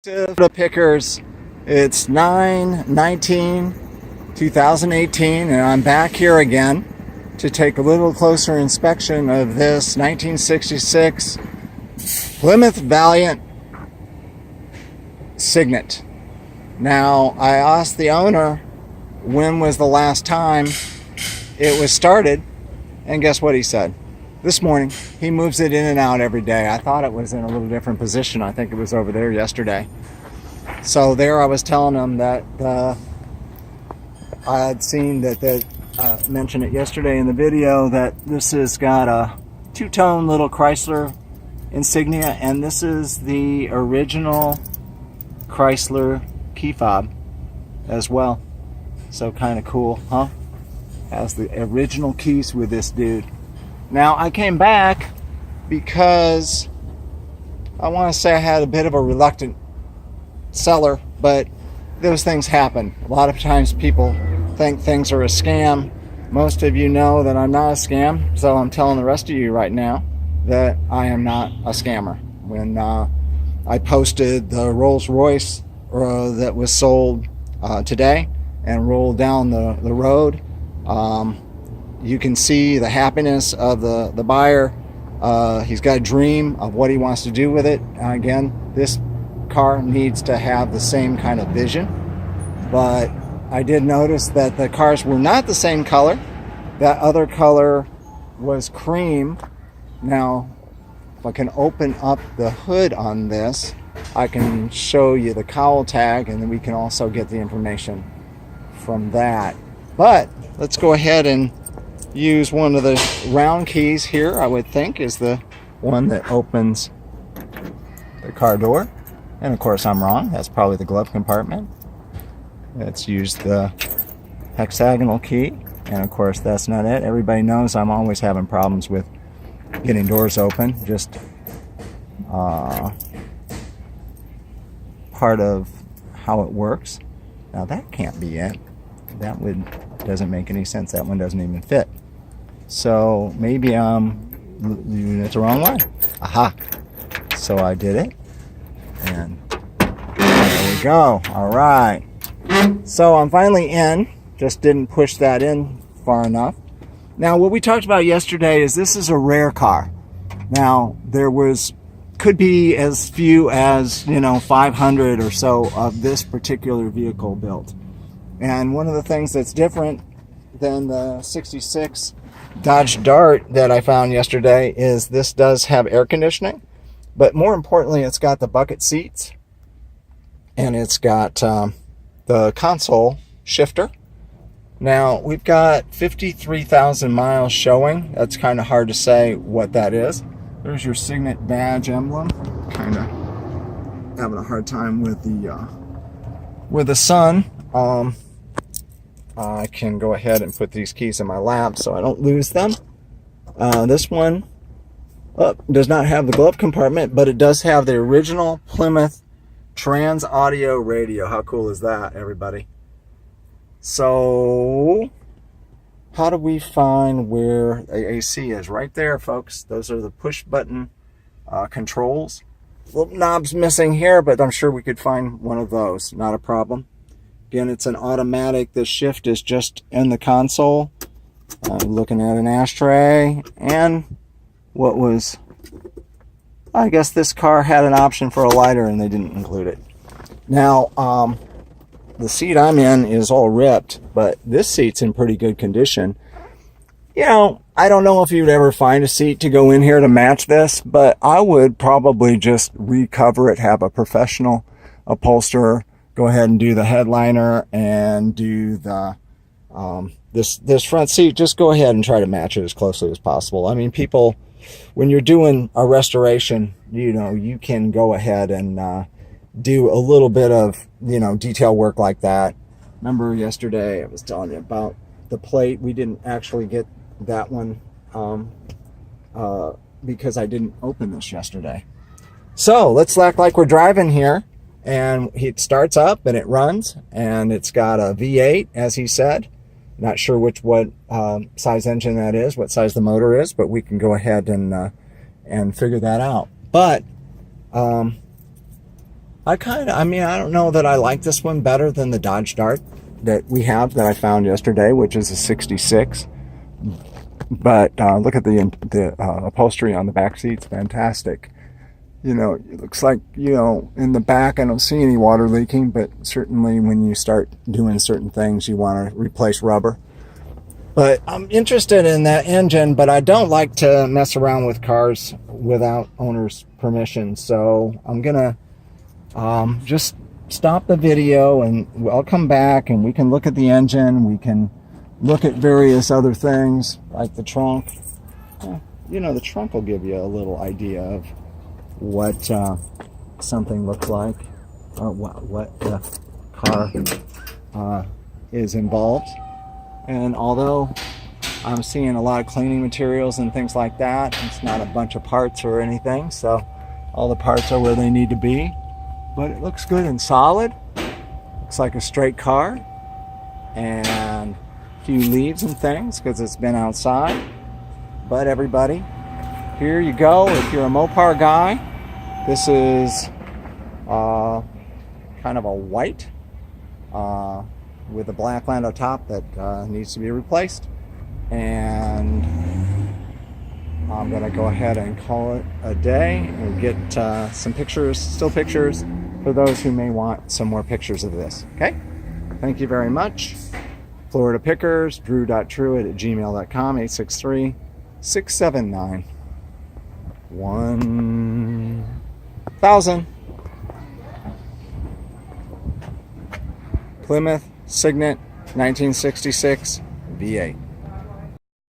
FloridaPickers. It's 9/19/2018, and I'm back here again to take a little closer inspection of this 1966 Plymouth Valiant Signet. Now, I asked the owner when was the last time it was started, and guess what he said? This morning. He moves it in and out every day. I thought it was in a little different position. I think it was over there yesterday. So there I was telling him that I had seen that mentioned it yesterday in the video, that this has got a two-tone little Chrysler insignia, and this is the original Chrysler key fob as well. So kind of cool, huh? Has the original keys with this dude. Now, I came back because I want to say I had a bit of a reluctant seller, but those things happen. A lot of times people think things are a scam. Most of you know that I'm not a scam, so I'm telling the rest of you right now that I am not a scammer. When I posted the Rolls Royce that was sold today and rolled down the road, you can see the happiness of the buyer. He's got a dream of what he wants to do with it. Again, this car needs to have the same kind of vision, but I did notice that the cars were not the same color. That other color was cream. Now, if I can open up the hood on this, I can show you the cowl tag, and then we can also get the information from that. But let's go ahead and use one of the round keys here. I would think is the one that opens the car door, and of course I'm wrong. That's probably the glove compartment. Let's use the hexagonal key, and of course that's not it. Everybody knows I'm always having problems with getting doors open. Just part of how it works. Now that can't be it. That doesn't make any sense. That one doesn't even fit. So maybe I'm doing it the wrong way. Aha! So I did it, and there we go. All right. So I'm finally in. Just didn't push that in far enough. Now, what we talked about yesterday is this is a rare car. Now, could be as few as 500 or so of this particular vehicle built. And one of the things that's different than the 66 Dodge Dart that I found yesterday is this does have air conditioning, but more importantly, it's got the bucket seats, and it's got the console shifter. Now, we've got 53,000 miles showing. That's kind of hard to say what that is. There's your Signet badge emblem. Kind of having a hard time with the sun. I can go ahead and put these keys in my lap so I don't lose them. This one does not have the glove compartment, but it does have the original Plymouth trans audio radio. How cool is that, everybody? So, how do we find where the AC is? Right there, folks. Those are the push button controls. Little knobs missing here, but I'm sure we could find one of those. Not a problem. Again, it's an automatic. The shift is just in the console. I'm looking at an ashtray, and I guess this car had an option for a lighter, and they didn't include it. Now, the seat I'm in is all ripped, but this seat's in pretty good condition. I don't know if you'd ever find a seat to go in here to match this, but I would probably just recover it, have a professional upholsterer go ahead and do the headliner and do the this front seat. Just go ahead and try to match it as closely as possible. I mean, people, when you're doing a restoration, you can go ahead and do a little bit of detail work like that. Remember yesterday I was telling you about the plate. We didn't actually get that one because I didn't open this yesterday. So let's act like we're driving here. And it starts up and it runs, and it's got a V8, as he said. Not sure what size engine that is, what size the motor is, but we can go ahead and figure that out. But I mean, I don't know that I like this one better than the Dodge Dart that we have that I found yesterday, which is a 66. But look at the upholstery on the back seats, fantastic. You know, it looks like, you know, in the back I don't see any water leaking, but certainly when you start doing certain things, you want to replace rubber. But I'm interested in that engine, but I don't like to mess around with cars without owner's permission. So I'm gonna just stop the video and I'll come back and we can look at the engine. We can look at various other things like the trunk. You know, the trunk will give you a little idea of what something looks like, or what the car is involved. And although I'm seeing a lot of cleaning materials and things like that, it's not a bunch of parts or anything, so all the parts are where they need to be. But it looks good and solid. Looks like a straight car. And a few leaves and things because it's been outside. But everybody, here you go. If you're a Mopar guy, this is kind of a white with a black Lando top that needs to be replaced. And I'm going to go ahead and call it a day and get some pictures, still pictures, for those who may want some more pictures of this. Okay? Thank you very much. Florida Pickers, drew.truitt@gmail.com, 863-679-1000. Plymouth Signet 1966 V8.